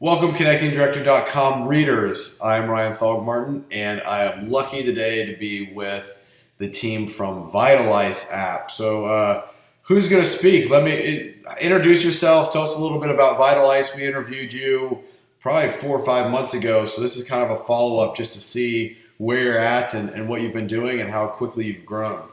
Welcome, ConnectingDirector.com readers. I'm Ryan Thalgmartin, and I am lucky today to be with the team from Vitalice app. So, who's going to speak? Let me introduce yourself. Tell us a little bit about Vitalice. We interviewed you probably 4 or 5 months ago, so this is kind of a follow-up just to see where you're at and what you've been doing and how quickly you've grown.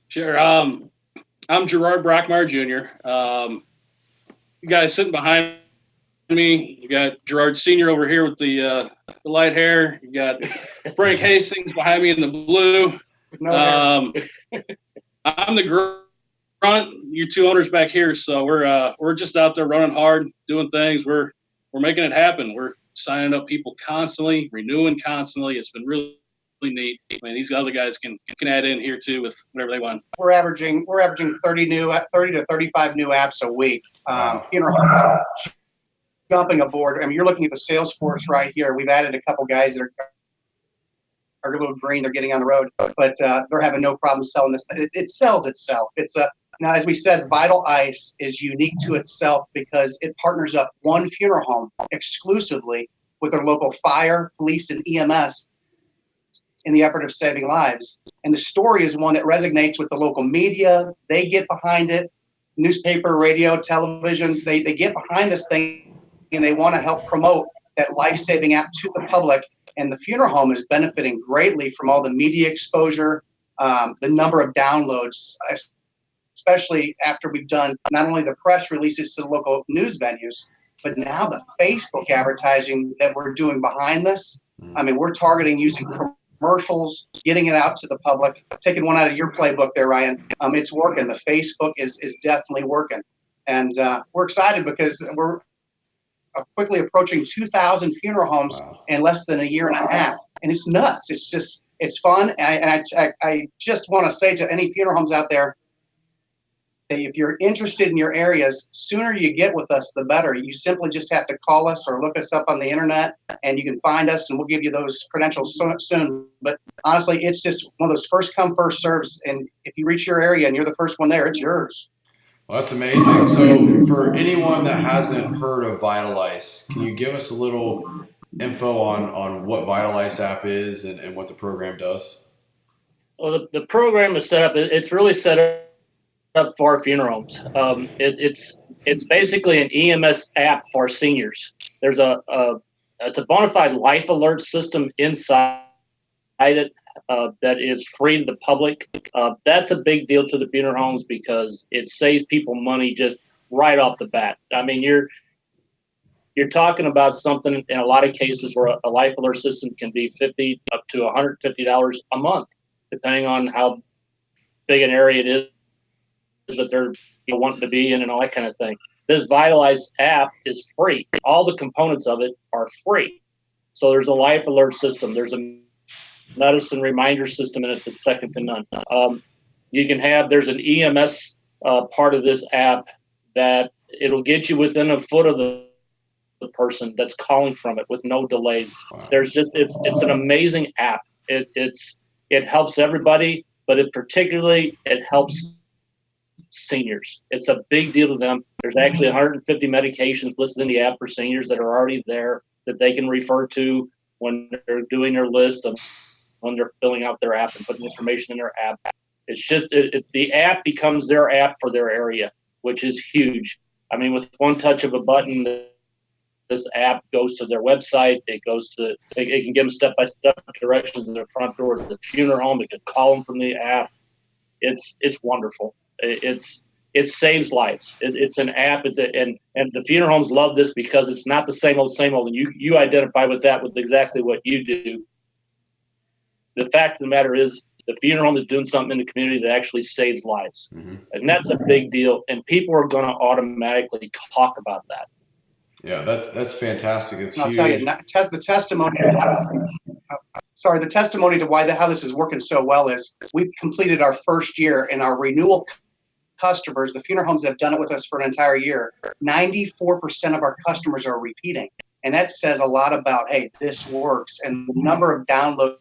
Sure. I'm Gerard Brockmeyer Jr. You guys sitting behind me, you got Gerard Sr. over here with the light hair. You got Frank Hastings behind me in the blue. I'm the grunt. You two owners back here, so we're just out there running hard, doing things. We're making it happen. We're signing up people constantly, renewing constantly. It's been really neat. I mean, these other guys can add in here too with whatever they want. We're averaging 30 to 35 new apps a week. Jumping aboard. I mean, you're looking at the sales force right here. We've added a couple guys that are a little green. They're getting on the road, but they're having no problem selling this. It sells itself. Now, as we said, Vitalice is unique to itself because it partners up one funeral home exclusively with their local fire, police, and EMS in the effort of saving lives. And the story is one that resonates with the local media. They get behind it. Newspaper, radio, television, they get behind this thing and they want to help promote that life-saving app to the public. And the funeral home is benefiting greatly from all the media exposure, the number of downloads, especially after we've done not only the press releases to the local news venues, but now the Facebook advertising that we're doing behind this. I mean, we're targeting using commercials, getting it out to the public, taking one out of your playbook there, Ryan. It's working. The Facebook is definitely working. And we're excited because we're quickly approaching 2,000 funeral homes in less than a year and a half. And it's nuts. It's fun. And I just want to say to any funeral homes out there, that if you're interested in your areas, sooner you get with us, the better. You simply just have to call us or look us up on the internet, and you can find us, and we'll give you those credentials soon. But honestly, it's just one of those first come, first serves. And if you reach your area and you're the first one there, it's yours. Well, that's amazing. So for anyone that hasn't heard of Vitalice, can you give us a little info on what Vitalice app is and what the program does? Well, the program is set up, it's really set up for funeral homes. It's basically an EMS app for seniors. There's it's a bona fide life alert system inside it that is free to the public. That's a big deal to the funeral homes because it saves people money just right off the bat. I mean, you're talking about something in a lot of cases where a life alert system can be $50 up to $150 a month, depending on how big an area it is that they're wanting to be in and all that kind of thing. This Vitalice app is free. All the components of it are free. So there's a life alert system. There's a medicine reminder system in it that's second to none. There's an EMS part of this app that it'll get you within a foot of the person that's calling from it with no delays. Wow. It's an amazing app. It helps everybody, but it helps seniors. It's a big deal to them. There's actually 150 medications listed in the app for seniors that are already there that they can refer to when they're doing their list of when they're filling out their app and putting information in their app. It's just the app becomes their app for their area, which is huge. I mean, with one touch of a button, this app goes to their website. It can give them step-by-step directions to their front door to the funeral home. It can call them from the app. It's wonderful. It saves lives. It's an app, and the funeral homes love this because it's not the same old. And you identify with that with exactly what you do. The fact of the matter is, the funeral home is doing something in the community that actually saves lives, and that's a big deal. And people are going to automatically talk about that. Yeah, that's fantastic. It's huge. I'll tell you, the testimony. The testimony to how this is working so well is we've completed our first year, and our renewal customers, the funeral homes that have done it with us for an entire year, 94% of our customers are repeating. And that says a lot about, hey, this works. And the number of downloads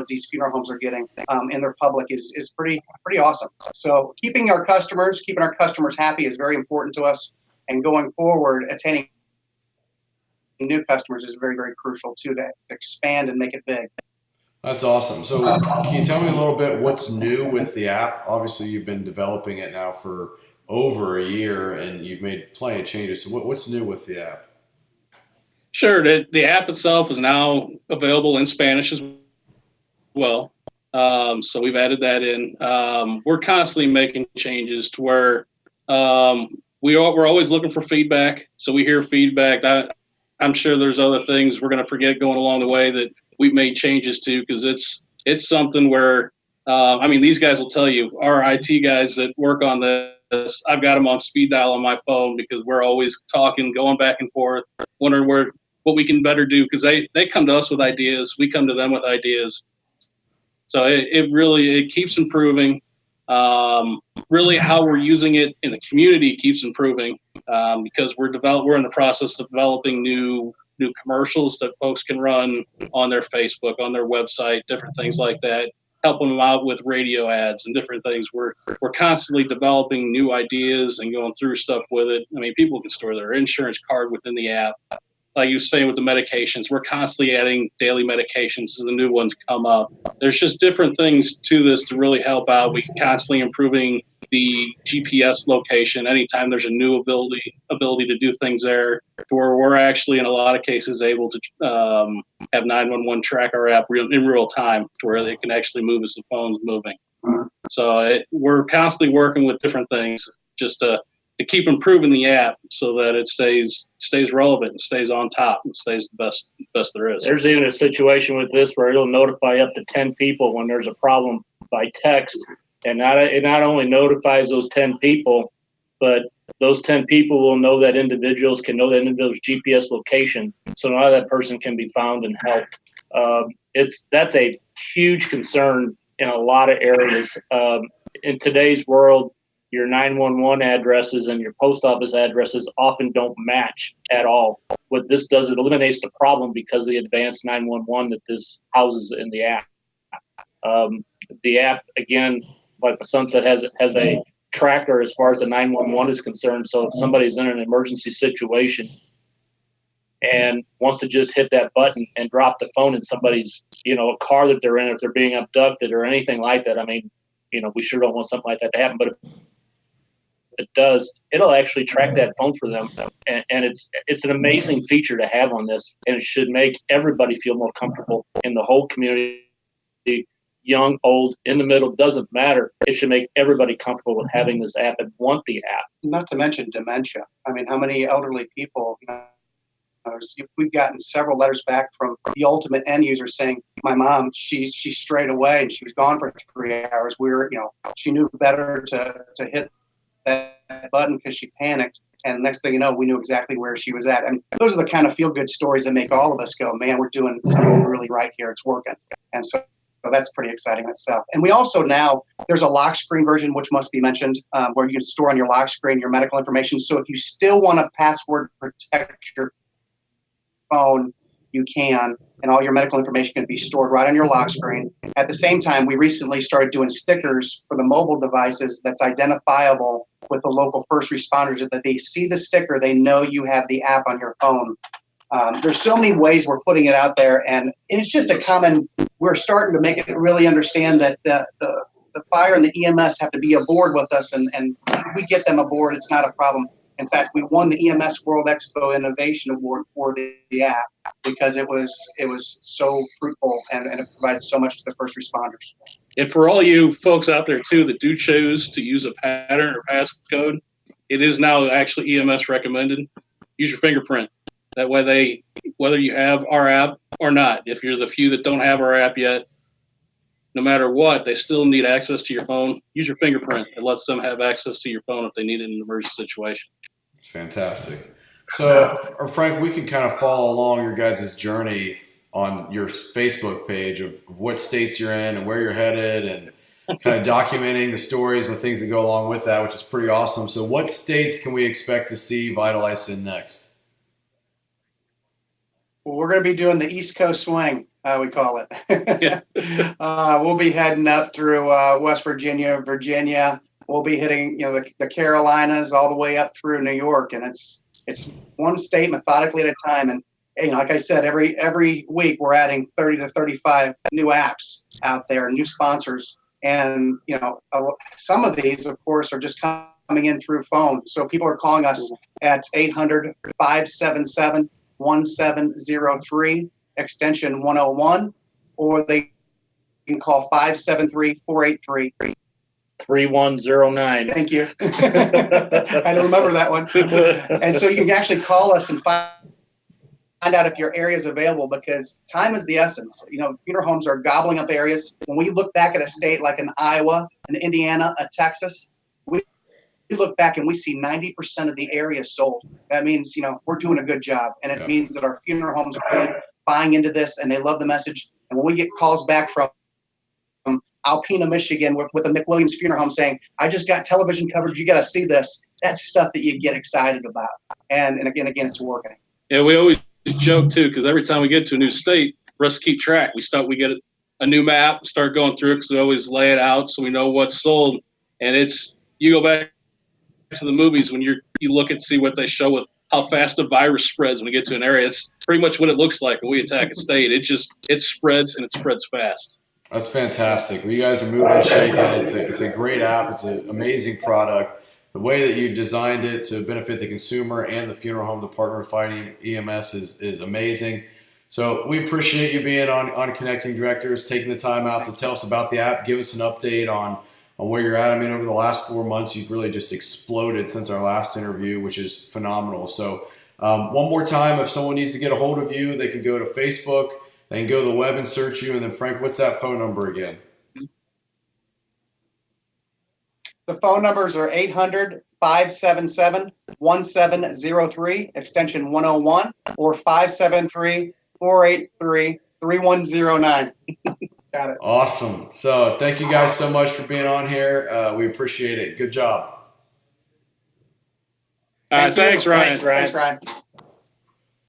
these funeral homes are getting in their public is pretty awesome. So keeping our customers happy is very important to us. And going forward, attaining new customers is very, very crucial too, to expand and make it big. That's awesome. So can you tell me a little bit what's new with the app? Obviously, you've been developing it now for over a year, and you've made plenty of changes. So what's new with the app? Sure. The app itself is now available in Spanish as well. So we've added that in. We're constantly making changes to where we're always looking for feedback. So we hear feedback. I'm sure there's other things we're going to forget going along the way that we've made changes to, because it's something where, these guys will tell you, our IT guys that work on this, I've got them on speed dial on my phone because we're always talking, going back and forth, wondering what we can better do, because they come to us with ideas, we come to them with ideas. So it keeps improving. Really, how we're using it in the community keeps improving, because we're in the process of developing new commercials that folks can run on their Facebook, on their website, different things like that, helping them out with radio ads and different things. We're constantly developing new ideas and going through stuff with it. People can store their insurance card within the app. Like you were saying with the medications, we're constantly adding daily medications as the new ones come up. There's just different things to this to really help out. We constantly improving the GPS location. Anytime there's a new ability to do things there, to where we're actually in a lot of cases able to have 911 track our app in real time, to where they can actually move as the phone's moving. So we're constantly working with different things just to keep improving the app so that it stays relevant and stays on top and stays the best there is. There's even a situation with this where it'll notify up to 10 people when there's a problem by text, and it not only notifies those 10 people, but those 10 people will know that individuals can know that individual's GPS location, so now that person can be found and helped. That's a huge concern in a lot of areas. In today's world, your 911 addresses and your post office addresses often don't match at all. What this does, it eliminates the problem because of the advanced 911 that this houses in the app. The app, again, like my son said, has a tracker as far as the 911 is concerned. So if somebody's in an emergency situation and wants to just hit that button and drop the phone in somebody's, a car that they're in, if they're being abducted or anything like that, we sure don't want something like that to happen. But if it does, it'll actually track that phone for them, and it's an amazing feature to have on this, and it should make everybody feel more comfortable in the whole community, young, old, in the middle, doesn't matter. It should make everybody comfortable with having this app and want the app. Not to mention dementia. How many elderly people, we've gotten several letters back from the ultimate end user saying, my mom, she strayed away and she was gone for 3 hours. She knew better to hit that button because she panicked, and next thing you know, we knew exactly where she was at. Those are the kind of feel-good stories that make all of us go, man, we're doing something really right here. It's working. And so that's pretty exciting in itself. And we also now, there's a lock screen version, which must be mentioned, where you can store on your lock screen your medical information. So if you still want to password protect your phone, you can, and all your medical information can be stored right on your lock screen. At the same time, we recently started doing stickers for the mobile devices that's identifiable with the local first responders, that they see the sticker, they know you have the app on your phone. There's so many ways we're putting it out there, and it's just we're starting to make it really understand that the fire and the EMS have to be aboard with us, and we get them aboard. It's not a problem. In fact, we won the EMS World Expo Innovation Award for the app because it was so fruitful and it provided so much to the first responders. And for all you folks out there too that do choose to use a pattern or passcode, it is now actually EMS recommended. Use your fingerprint. That way whether you have our app or not, if you're the few that don't have our app yet, no matter what, they still need access to your phone. Use your fingerprint. It lets them have access to your phone if they need it in an emergency situation. It's fantastic. So, Frank, we can kind of follow along your guys' journey on your Facebook page of what states you're in and where you're headed, and kind of documenting the stories and things that go along with that, which is pretty awesome. So what states can we expect to see Vitalice in next? Well, we're going to be doing the East Coast swing, we call it. Yeah. We'll be heading up through West Virginia, Virginia. we'll be hitting, the Carolinas all the way up through New York, and it's one state methodically at a time. And like I said, every week we're adding 30 to 35 new apps out there, new sponsors, and some of these, of course, are just coming in through phone. So people are calling us at 800-577-1703 extension 101, or they can call 573-483. 3109. Thank you. I don't remember that one. And so you can actually call us and find out if your area is available, because time is the essence. Funeral homes are gobbling up areas. When we look back at a state like an Iowa, an Indiana, a Texas, we look back and we see 90% of the area sold. That means, we're doing a good job. And it means that our funeral homes are really buying into this and they love the message. And when we get calls back from Alpena, Michigan, with a McWilliams funeral home saying, I just got television coverage, you got to see this. That's stuff that you get excited about. And again, it's working. Yeah, we always joke too, because every time we get to a new state, for us to keep track, we get a new map, start going through it, because we always lay it out so we know what's sold. And you go back to the movies when you look and see what they show with how fast the virus spreads when we get to an area. It's pretty much what it looks like when we attack a state. It spreads, and it spreads fast. That's fantastic. Well, you guys are moving and shaking. It's a great app. It's an amazing product. The way that you've designed it to benefit the consumer and the funeral home to partner with Fighting EMS is amazing. So we appreciate you being on Connecting Directors, taking the time out to tell us about the app, give us an update on where you're at. I mean, over the last 4 months, you've really just exploded since our last interview, which is phenomenal. So one more time, if someone needs to get a hold of you, they can go to Facebook. They can go to the web and search you. And then, Frank, what's that phone number again? The phone numbers are 800-577-1703, extension 101, or 573-483-3109. Got it. Awesome. So thank you guys so much for being on here. We appreciate it. Good job. All right, thanks, Ryan. Thanks, Ryan.